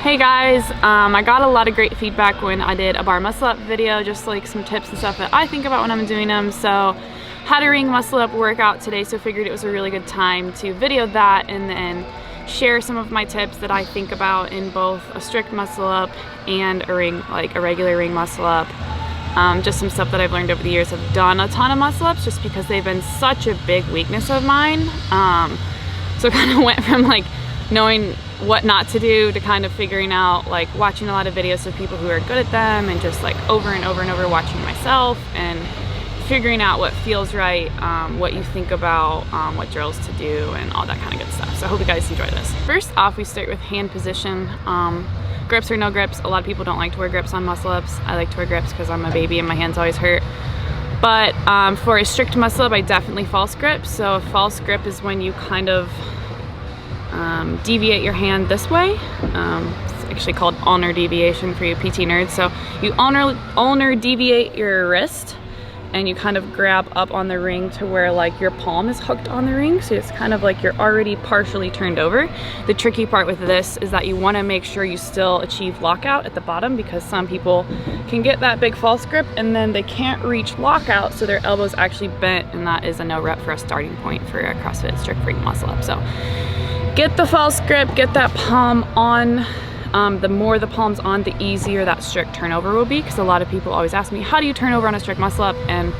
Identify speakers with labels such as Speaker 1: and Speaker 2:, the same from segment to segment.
Speaker 1: Hey guys, I got a lot of great feedback when I did a bar muscle up video, just like some tips and stuff that I think about when I'm doing them. So had a ring muscle up workout today, so figured it was a really good time to video that and then share some of my tips that I think about in both a strict muscle up and a ring, like a regular ring muscle up. Just some stuff that I've learned over the years. I've done a ton of muscle ups just because they've been such a big weakness of mine. So kind of went from like knowing what not to do to kind of figuring out, like watching a lot of videos of people who are good at them and just like over and over and over watching myself and figuring out what feels right, what you think about, what drills to do and all that kind of good stuff. So I hope you guys enjoy this. First off, we start with hand position. Grips or no grips. A lot of people don't like to wear grips on muscle ups. I like to wear grips because I'm a baby and my hands always hurt. But for a strict muscle up, I definitely false grip. So a false grip is when you kind of deviate your hand this way. It's actually called ulnar deviation for you PT nerds. So you ulnar deviate your wrist and you kind of grab up on the ring to where like your palm is hooked on the ring. So it's kind of like you're already partially turned over. The tricky part with this is that you want to make sure you still achieve lockout at the bottom, because some people can get that big false grip and then they can't reach lockout, so their elbow's actually bent, and that is a no rep for a starting point for a CrossFit strict ring muscle up. So get the false grip, get that palm on. The more the palm's on, the easier that strict turnover will be, because a lot of people always ask me, how do you turn over on a strict muscle up? And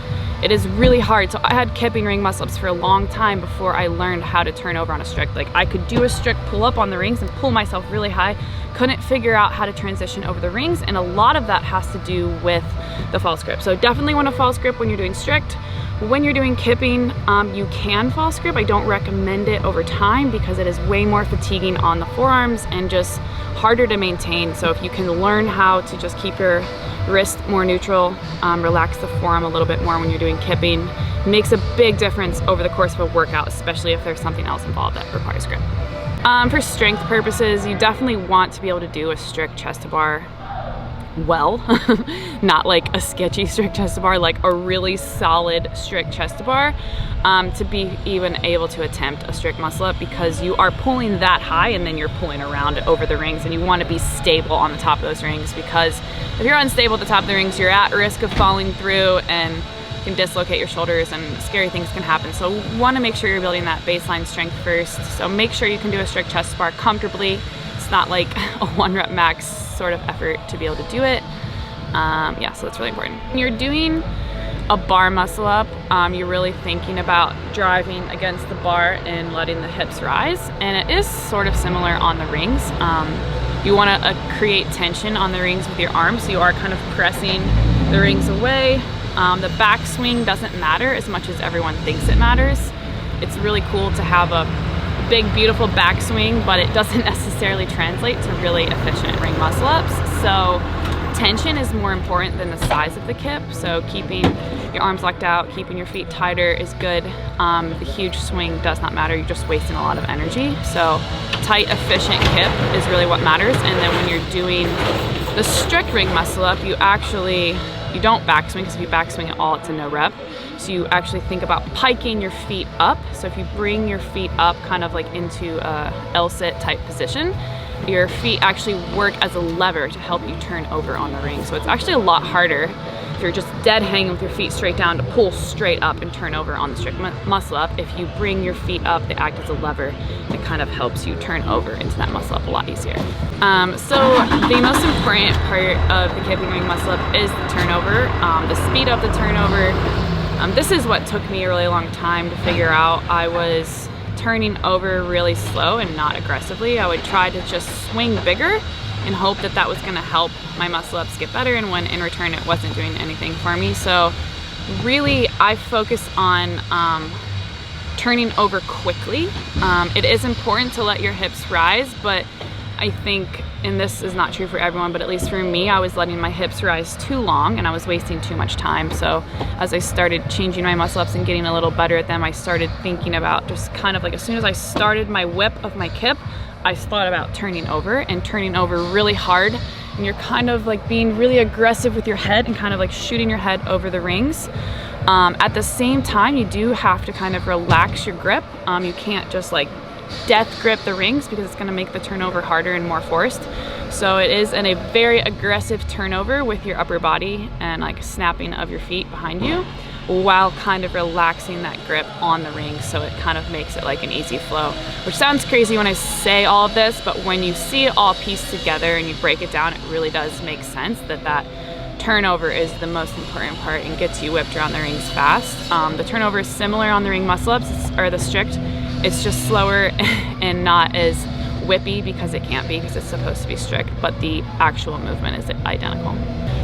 Speaker 1: it is really hard. So I had kipping ring muscle ups for a long time before I learned how to turn over on a strict. Like I could do a strict pull up on the rings and pull myself really high, couldn't figure out how to transition over the rings, and a lot of that has to do with the false grip. So definitely want a false grip when you're doing strict. When you're doing kipping, you can false grip. I don't recommend it over time because it is way more fatiguing on the forearms and just harder to maintain. So if you can learn how to just keep your wrist more neutral, relax the forearm a little bit more when you're doing kipping, makes a big difference over the course of a workout, especially if there's something else involved that requires grip. For strength purposes, you definitely want to be able to do a strict chest to bar well, not like a sketchy strict chest to bar, like a really solid strict chest to bar, to be even able to attempt a strict muscle up, because you are pulling that high and then you're pulling around over the rings, and you want to be stable on the top of those rings, because if you're unstable at the top of the rings, you're at risk of falling through and can dislocate your shoulders and scary things can happen. So want to make sure you're building that baseline strength first. So make sure you can do a strict chest to bar comfortably. It's not like a 1 rep max sort of effort to be able to do it. Yeah, so that's really important. When you're doing a bar muscle up, you're really thinking about driving against the bar and letting the hips rise, and it is sort of similar on the rings. You want to create tension on the rings with your arms, so you are kind of pressing the rings away. The backswing doesn't matter as much as everyone thinks it matters. It's really cool to have a big beautiful backswing, but it doesn't necessarily translate to really efficient ring muscle ups. So tension is more important than the size of the kip. So keeping your arms locked out, keeping your feet tighter is good. The huge swing does not matter. You're just wasting a lot of energy. So tight, efficient kip is really what matters. And then when you're doing the strict ring muscle up, you don't backswing, because if you backswing at all, it's a no rep. So you actually think about piking your feet up. So if you bring your feet up kind of like into a L-sit type position, your feet actually work as a lever to help you turn over on the ring. So it's actually a lot harder if you're just dead hanging with your feet straight down to pull straight up and turn over on the strict muscle up. If you bring your feet up, they act as a lever. It kind of helps you turn over into that muscle up a lot easier. So the most important part of the kipping ring muscle up is the turnover, the speed of the turnover. This is what took me a really long time to figure out. I was turning over really slow and not aggressively. I would try to just swing bigger and hope that that was going to help my muscle ups get better, and when in return it wasn't doing anything for me. So really I focus on turning over quickly. It is important to let your hips rise, but I think, and this is not true for everyone, but at least for me, I was letting my hips rise too long and I was wasting too much time. So as I started changing my muscle ups and getting a little better at them, I started thinking about just kind of like, as soon as I started my whip of my kip, I thought about turning over really hard. And you're kind of like being really aggressive with your head and kind of like shooting your head over the rings. At the same time, you do have to kind of relax your grip. You can't just like death grip the rings, because it's going to make the turnover harder and more forced. So it is in a very aggressive turnover with your upper body and like snapping of your feet behind you, while kind of relaxing that grip on the ring, so it kind of makes it like an easy flow. Which sounds crazy when I say all of this, but when you see it all pieced together and you break it down, it really does make sense that that turnover is the most important part and gets you whipped around the rings fast. The turnover is similar on the ring muscle-ups, or the strict. It's just slower and not as whippy because it can't be, because it's supposed to be strict, but the actual movement is identical.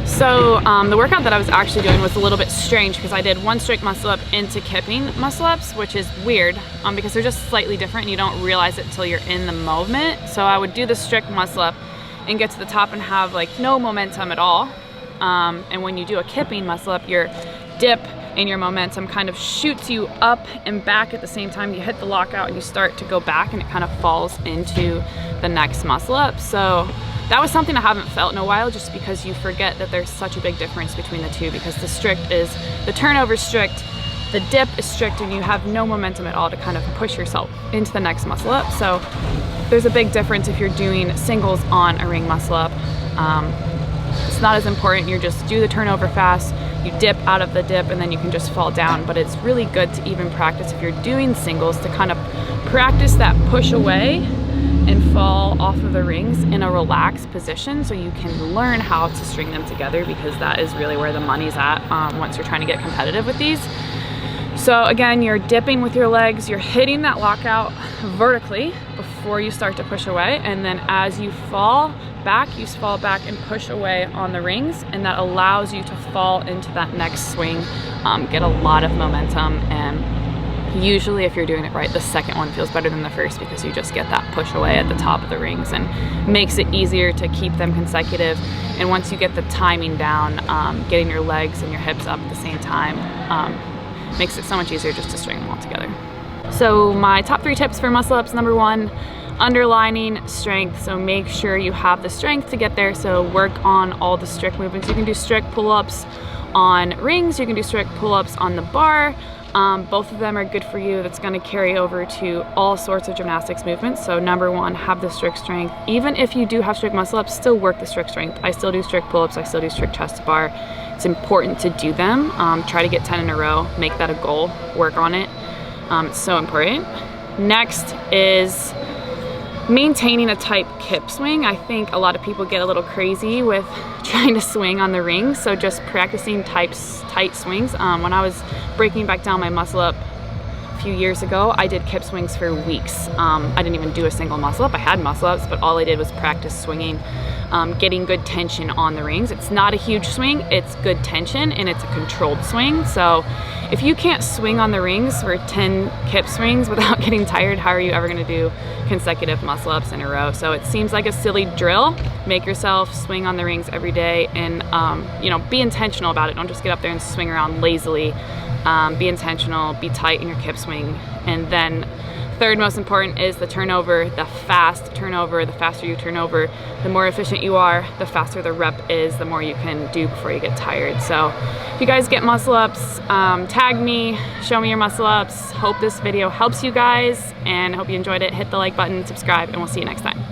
Speaker 1: So the workout that I was actually doing was a little bit strange, because I did one strict muscle up into kipping muscle ups, which is weird because they're just slightly different and you don't realize it until you're in the movement. So I would do the strict muscle up and get to the top and have like no momentum at all. And when you do a kipping muscle up, your dip and your momentum kind of shoots you up and back at the same time. You hit the lockout and you start to go back, and it kind of falls into the next muscle up. So that was something I haven't felt in a while, just because you forget that there's such a big difference between the two, because the strict is, the turnover strict, the dip is strict, and you have no momentum at all to kind of push yourself into the next muscle up. So there's a big difference if you're doing singles on a ring muscle up. It's not as important. You just do the turnover fast, you dip out of the dip, and then you can just fall down. But it's really good to even practice if you're doing singles, to kind of practice that push away and fall off of the rings in a relaxed position, so you can learn how to string them together, because that is really where the money's at once you're trying to get competitive with these. So again, you're dipping with your legs, you're hitting that lockout vertically before you start to push away, and then as you fall back and push away on the rings, and that allows you to fall into that next swing, get a lot of momentum. And usually if you're doing it right, the second one feels better than the first, because you just get that push away at the top of the rings and makes it easier to keep them consecutive. And once you get the timing down, getting your legs and your hips up at the same time makes it so much easier just to string them all together. So my top 3 tips for muscle ups: number 1, underlining strength. So make sure you have the strength to get there. So work on all the strict movements. You can do strict pull-ups on rings, you can do strict pull-ups on the bar. Both of them are good for you. That's gonna carry over to all sorts of gymnastics movements. So number 1, have the strict strength. Even if you do have strict muscle ups, still work the strict strength. I still do strict pull-ups, I still do strict chest to bar. It's important to do them. Try to get 10 in a row, make that a goal, work on it. It's so important. Next is maintaining a tight kip swing. I think a lot of people get a little crazy with trying to swing on the rings, so just practicing tight swings. When I was breaking back down my muscle up a few years ago, I did kip swings for weeks. I didn't even do a single muscle up. I had muscle ups, but all I did was practice swinging, getting good tension on the rings. It's not a huge swing, it's good tension, and it's a controlled swing. So if you can't swing on the rings for 10 kip swings without getting tired, how are you ever gonna do consecutive muscle ups in a row? So it seems like a silly drill. Make yourself swing on the rings every day, and you know, be intentional about it. Don't just get up there and swing around lazily. Be intentional, be tight in your kip swing. And then third most important is the turnover, the fast turnover. The faster you turn over, the more efficient you are, the faster the rep is, the more you can do before you get tired. So if you guys get muscle ups, tag me, show me your muscle ups. Hope this video helps you guys, and hope you enjoyed it. Hit the like button, subscribe, and we'll see you next time.